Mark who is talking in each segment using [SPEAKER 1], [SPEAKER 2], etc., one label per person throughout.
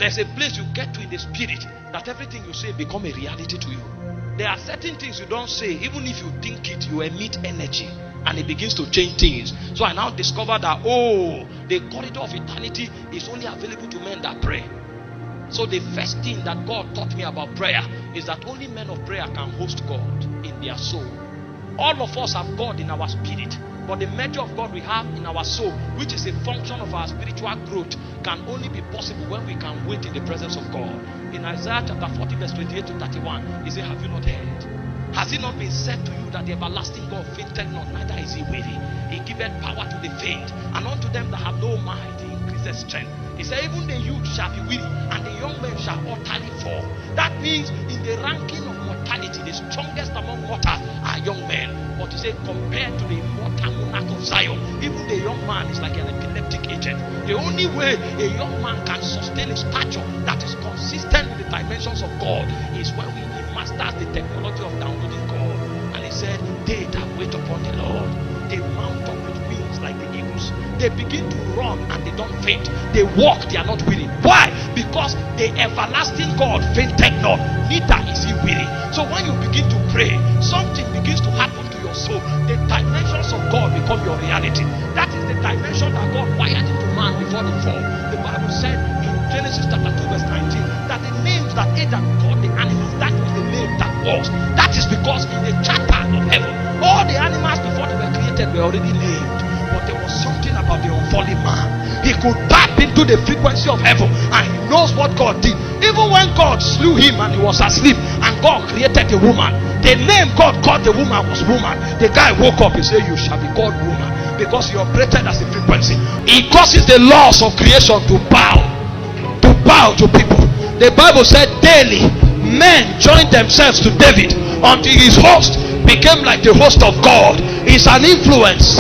[SPEAKER 1] There's a place you get to in the spirit that everything you say become a reality to you. There are certain things you don't say, even if you think it, you emit energy and it begins to change things. So I now discover that, the corridor of eternity is only available to men that pray. So the first thing that God taught me about prayer is that only men of prayer can host God in their soul. All of us have God in our spirit, but the measure of God we have in our soul, which is a function of our spiritual growth, can only be possible when we can wait in the presence of God. In Isaiah chapter 40 verse 28 to 31, he said, have you not heard? Has it not been said to you that the everlasting God fainted not, neither is he weary? He giveth power to the faint, and unto them that have no might he increaseth strength. He said, even the youth shall be weary, and the young men shall utterly fall. That means in the ranking of mortality, the strongest among mortals are young men. But he said, compared to the immortal monarch of Zion, even the young man is like an epileptic agent. The only way a young man can sustain a stature that is consistent with the dimensions of God is when he masters the technology of downloading God. And he said, they that wait upon the Lord, they mount up with wings like the eagles. They begin to run and they don't faint. They walk, they are not weary. Why? Because the everlasting God fainted not, neither is he weary. So when you begin to pray, something begins to happen to your soul. The dimensions of God become your reality. That is the dimension that God wired into man before the fall. The Bible said in Genesis chapter 2 verse 19 that the names that Adam called the animals, that was the name that was. That is because in the charter of heaven, all the animals before they were created were already named. But there was something about the unfallen man. He could tap into the frequency of heaven and he knows what God did. Even when God slew him and he was asleep and God created a woman, the name God called the woman was woman. The guy woke up, he said, you shall be called woman, because he operated as a frequency. He causes the laws of creation to bow to people. The Bible said daily men joined themselves to David until his host became like the host of God. It's an influence.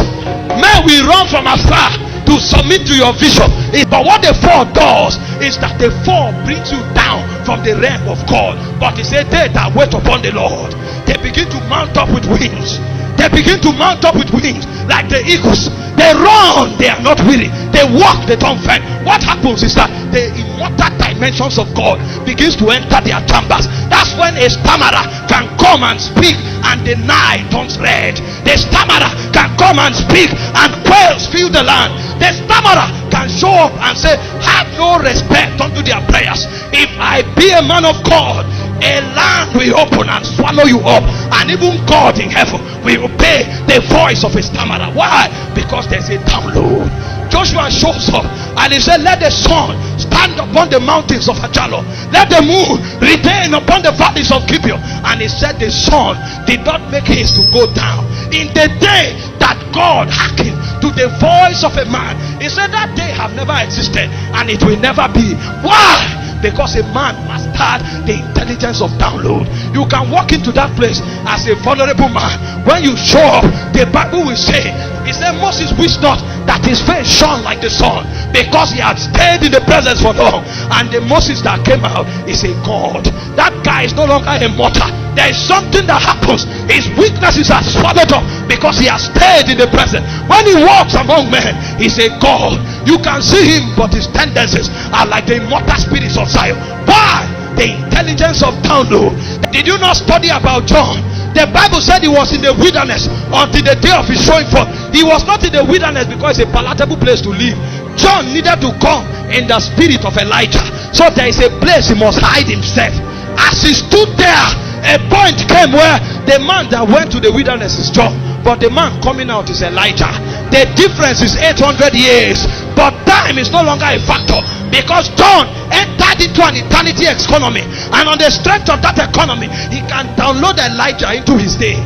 [SPEAKER 1] Men will run from afar to submit to your vision. But what the fall does is that the fall brings you down from the realm of God. But he said, they that wait upon the Lord, they begin to mount up with wings. They begin to mount up with wings like the eagles. They run, they are not weary. They walk, they don't faint. What happens is that the immortal dimensions of God begins to enter their chambers. That's when a stammerer can come and speak and the night turns red. The stammerer can come and speak and quails fill the land. The stammerer can show up and say, have no respect unto their prayers. If I be a man of God, a land will open and swallow you up, and even God in heaven will obey the voice of a stammerer. Why? Because there's a download. Joshua shows up and he said, let the sun stand upon the mountains of Ajalo, let the moon retain upon the valleys of Gibeon. And he said the sun did not make haste to go down. In the day that God hearkened to the voice of a man, he said that day have never existed and it will never be. Why? Because a man mastered the intelligence of download. You can walk into that place as a vulnerable man. When you show up, the Bible will say, he said Moses wished not that his face shone like the sun, because he had stayed in the presence for long. And the Moses that came out is a God. That guy is no longer a mortal. There is something that happens. His weaknesses are swallowed up because he has stayed in the presence. When he walks among men, he's a God. You can see him, but his tendencies are like the immortal spirits of Zion. Why? The intelligence of download. Did you not study about John? The Bible said he was in the wilderness until the day of his showing forth. He was not in the wilderness because it's a palatable place to live. John needed to come in the spirit of Elijah. So there is a place he must hide himself. As he stood there, a point came where the man that went to the wilderness is John, but the man coming out is Elijah. The difference is 800 years, but time is no longer a factor, because John entered into an eternity economy, and on the strength of that economy, he can download Elijah into his day.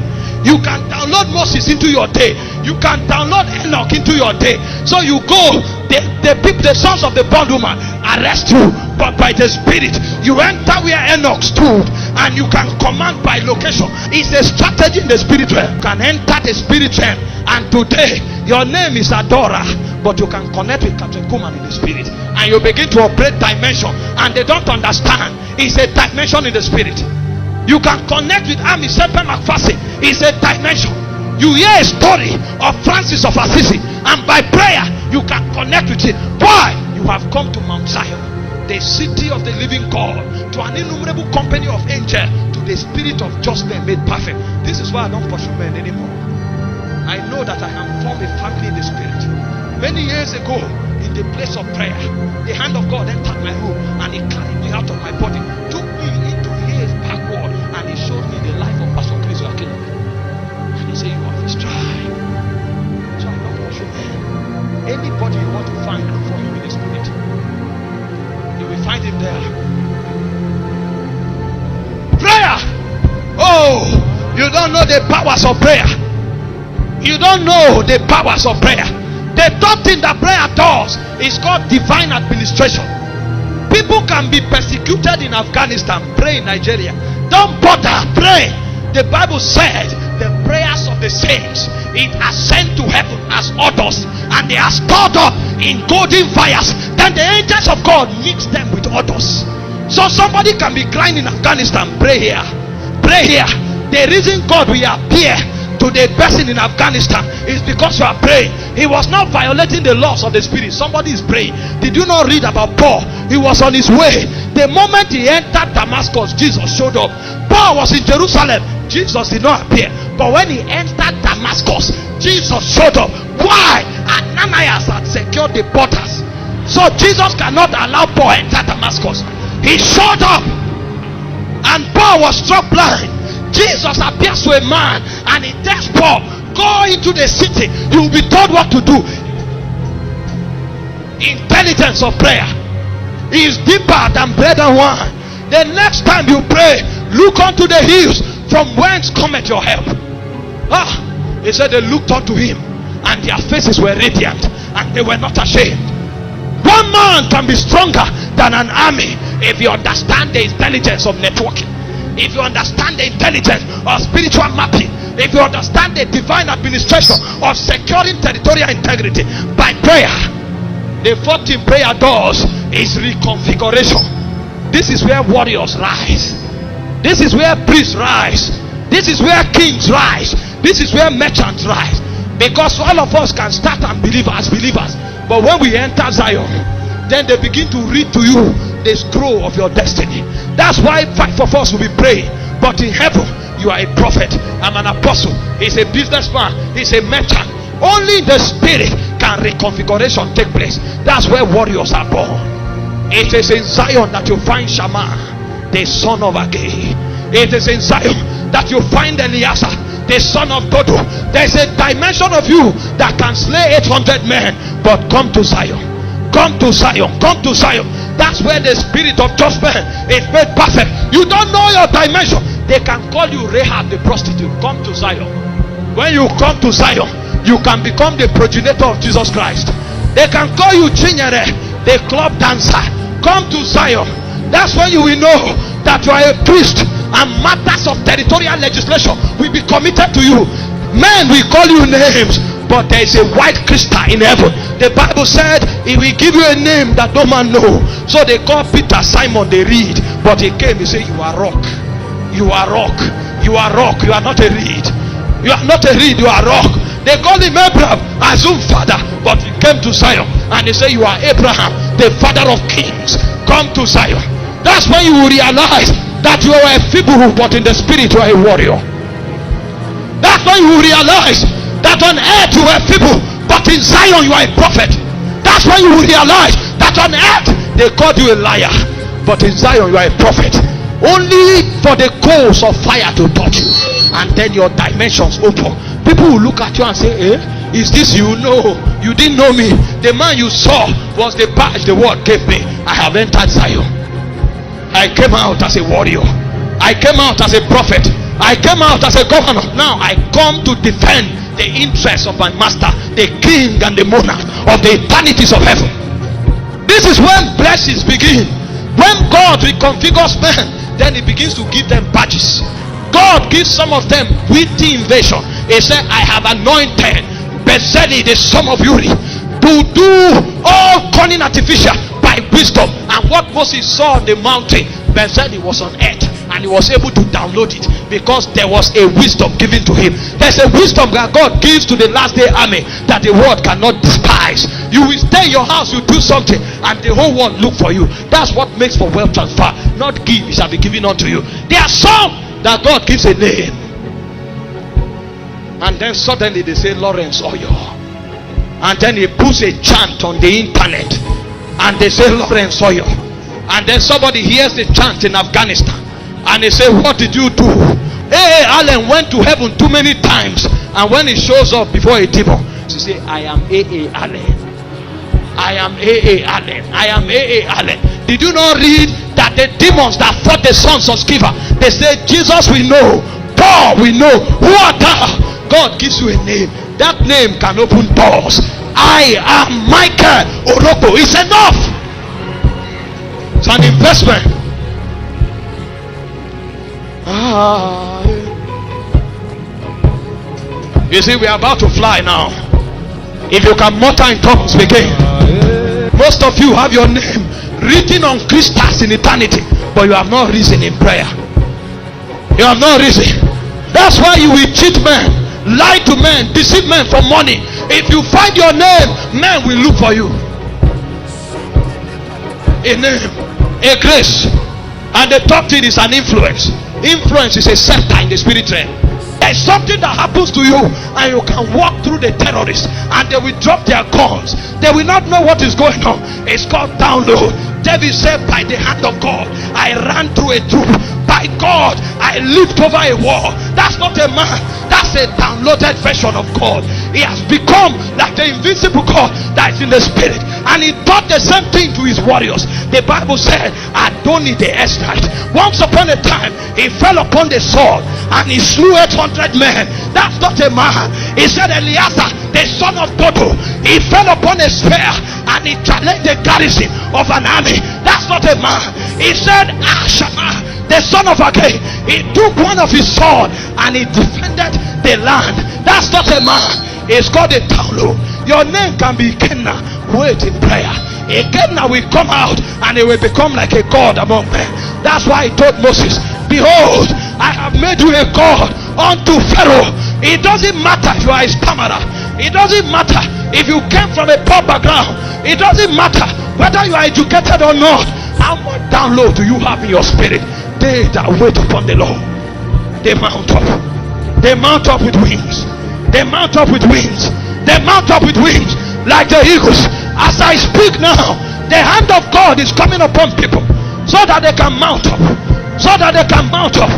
[SPEAKER 1] You can download Moses into your day. You can download Enoch into your day. So you go, the people, the sons of the bondwoman arrest you, but by the spirit you enter where Enoch stood, and you can command by location. It's a strategy in the spirit realm. You can enter the spirit realm, and today your name is Adora, but you can connect with Captain Kuman in the spirit, and you begin to operate dimension, and they don't understand. It's a dimension in the spirit. You can connect with Ami Sepe McPherson. It's a dimension. You hear a story of Francis of Assisi, and by prayer you can connect with it. Why? You have come to Mount Zion. the city of the living God, to an innumerable company of angels, to the spirit of just men made perfect. This is why I don't pursue men anymore. I know that I can form a family in the spirit. Many years ago, in the place of prayer, the hand of God entered my room and he carried me out of my body, took me into years backward, and he showed me the life of Pastor Chris Joachim. And he said, you have his tribe. So I don't pursue men. Anybody you want to find, look for him in the spirit. You will find him there. Prayer. Oh, you don't know the powers of prayer. You don't know the powers of prayer. The third thing that prayer does is called divine administration. People can be persecuted in Afghanistan. Pray in Nigeria. Don't bother. Pray. The Bible said the prayers of the saints, it ascend to heaven as odors, and they are stored up in golden fires. Then the angels of God mix them with odors. So somebody can be crying in Afghanistan. Pray here. Pray here. The reason God will appear to the person in Afghanistan is because you are praying. He was not violating the laws of the spirit. Somebody is praying. Did you not read about Paul? He was on his way. The moment he entered Damascus, Jesus showed up. Paul was in Jerusalem. Jesus did not appear. But when he entered Damascus, Jesus showed up. Why? Ananias had secured the borders. So Jesus cannot allow Paul enter Damascus. He showed up, and Paul was struck blind. Jesus appears to a man and he tells Paul, go into the city, you will be told what to do. Intelligence of prayer is deeper than bread and wine. The next time you pray, look unto the hills, from whence cometh your help. He said they looked unto him and their faces were radiant and they were not ashamed. One man can be stronger than an army if you understand the intelligence of networking. If you understand the intelligence of spiritual mapping, if you understand the divine administration of securing territorial integrity by prayer. The fourth thing prayer does is reconfiguration. This is where warriors rise. This is where priests rise. This is where kings rise. This is where merchants rise. Because all of us can start and believe as believers, but when we enter Zion, then they begin to read to you the scroll of your destiny. That's why 5 of us will be praying. But in heaven, you are a prophet. I'm an apostle. He's a businessman. He's a merchant. Only in the spirit can reconfiguration take place. That's where warriors are born. It is in Zion that you find Shammah, the son of Agag. It is in Zion that you find Eliezer, the son of Dodo. There's a dimension of you that can slay 800 men. But come to Zion. Come to Zion. Come to Zion. That's where the spirit of judgment is made perfect. You don't know your dimension. They can call you Rahab the prostitute. Come to Zion. When you come to Zion, you can become the progenitor of Jesus Christ. They can call you Chinyere, the club dancer. Come to Zion. That's when you will know that you are a priest, and matters of territorial legislation will be committed to you. Men will call you names, but there is a white crystal in heaven. The Bible said he will give you a name that no man know. So they call Peter Simon, they reed. But he came, he said, you are rock. You are rock. You are rock. You are not a reed. You are not a reed, you are rock. They call him Abraham, assume father. But he came to Zion and he said, you are Abraham, the father of kings. Come to Zion. That's when you will realize that you are a feeble, but in the spirit you are a warrior. That's when you will realize that on earth you are feeble, but in Zion you are a prophet. That's when you will realize that on earth they called you a liar, but in Zion you are a prophet. Only for the coals of fire to touch you, and then your dimensions open. People will look at you and say, is this you? No, you didn't know me. The man you saw was the badge the word gave me. I have entered Zion. I came out as a warrior. I came out as a prophet. I came out as a governor. Now I come to defend the interests of my master, the king and the monarch of the eternities of heaven. This is when blessings begin. When God reconfigures men, then he begins to give them badges. God gives some of them witty invasion. He said, I have anointed Bezalel the son of Uri to do all cunning artificial by wisdom. And what Moses saw on the mountain, Bezalel was on earth. and he was able to download it because there was a wisdom given to him. There's a wisdom that God gives to the last day army that the world cannot despise. You will stay in your house, you do something, and the whole world look for you. That's what makes for wealth transfer. Not give, it shall be given unto you. There are some that God gives a name, and then suddenly they say Lawrence Oyo, and then he puts a chant on the internet and they say Lawrence Oyo, and then somebody hears the chant in Afghanistan and they say, what did you do? Hey, Allen went to heaven too many times, and when he shows up before a demon, he say, I am A.A. Allen, I am A.A. Allen, I am A.A. Allen. Did you not read that the demons that fought the sons of Sceva, they say, Jesus we know, Paul we know, who art thou? God gives you a name. That name can open doors. I am Michael Orokpo. It's enough. It's an investment. You see, we are about to fly now. If you can mutter in tongues, begin. Most of you have your name written on crystals in eternity, but you have not risen in prayer. You have not risen. That's why you will cheat men, lie to men, deceive men for money. If you find your name, men will look for you. A name, a grace, and the third thing is an influence. Influence is a scepter in the spirit realm. There's something that happens to you, and you can walk through the terrorists, and they will drop their guns. They will not know what is going on. It's called download. David said, by the hand of God, I ran through a troop. By God, I leaped over a wall. That's not a man. That's a downloaded version of God. He has become like the invisible God that is in the spirit, and he taught the same thing to his warriors. The Bible said, Adoni the Ezrahite, once upon a time, he fell upon the sword and he slew 800 men. That's not a man. He said, Eleazar, the son of Dodo, he fell upon a spear and he challenged the garrison of an army. That's not a man. He said, Ashama, the son of Agay, he took one of his sword and he defended the land. That's not a man. It's called a download. Your name can be Kenna. Wait in prayer. A Kenna will come out and it will become like a god among men. That's why he told Moses, behold, I have made you a god unto Pharaoh. It doesn't matter if you are a stammerer. It doesn't matter if you came from a poor background. It doesn't matter whether you are educated or not. How much download do you have in your spirit? They that wait upon the Lord, they mount up. They mount up with wings. They mount up with wings. They mount up with wings like the eagles. As I speak now, the hand of God is coming upon people so that they can mount up. So that they can mount up.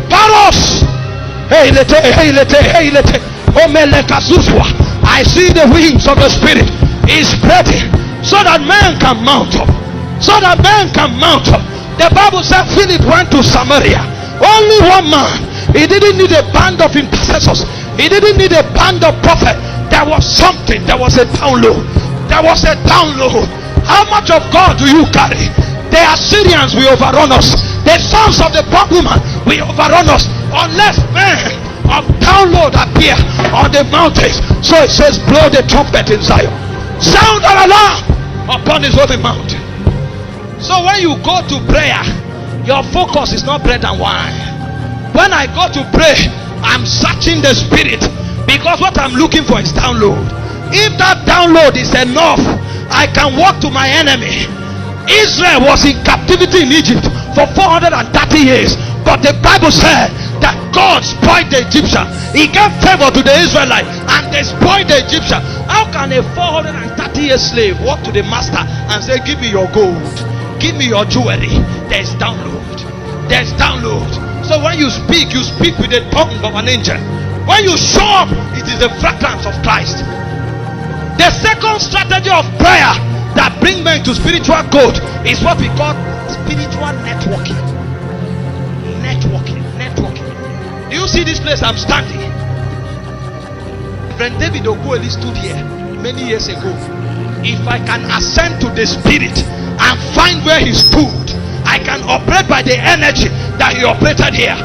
[SPEAKER 1] Paros. I see the wings of the Spirit is spreading so that man can mount up. So that man can mount up. The Bible said Philip went to Samaria. Only one man. He didn't need a band of intercessors. He didn't need a band of prophets. There was something. There was a download. There was a download. How much of God do you carry? The Assyrians will overrun us. The sons of the bondwoman will overrun us unless men of download appear on the mountains. So it says, blow the trumpet in Zion. Sound an alarm upon his holy mountain. So when you go to prayer, your focus is not bread and wine. When I go to pray, I'm searching the spirit, because what I'm looking for is download. If that download is enough, I can walk to my enemy. Israel was in captivity in Egypt for 430 years, but the Bible said that God spoiled the Egyptian. He gave favor to the Israelites and they spoiled the Egyptian. How can a 430-year slave walk to the master and say, give me your gold, give me your jewelry? There's download. There's download. So when you speak with the tongue of an angel. When you show up, it is the fragrance of Christ. The second strategy of prayer that brings men to spiritual growth is what we call spiritual networking. Networking. Do you see this place I'm standing? Friend David Okweli stood here many years ago. If I can ascend to the spirit and find where he stood, I can operate by the energy that he operated here.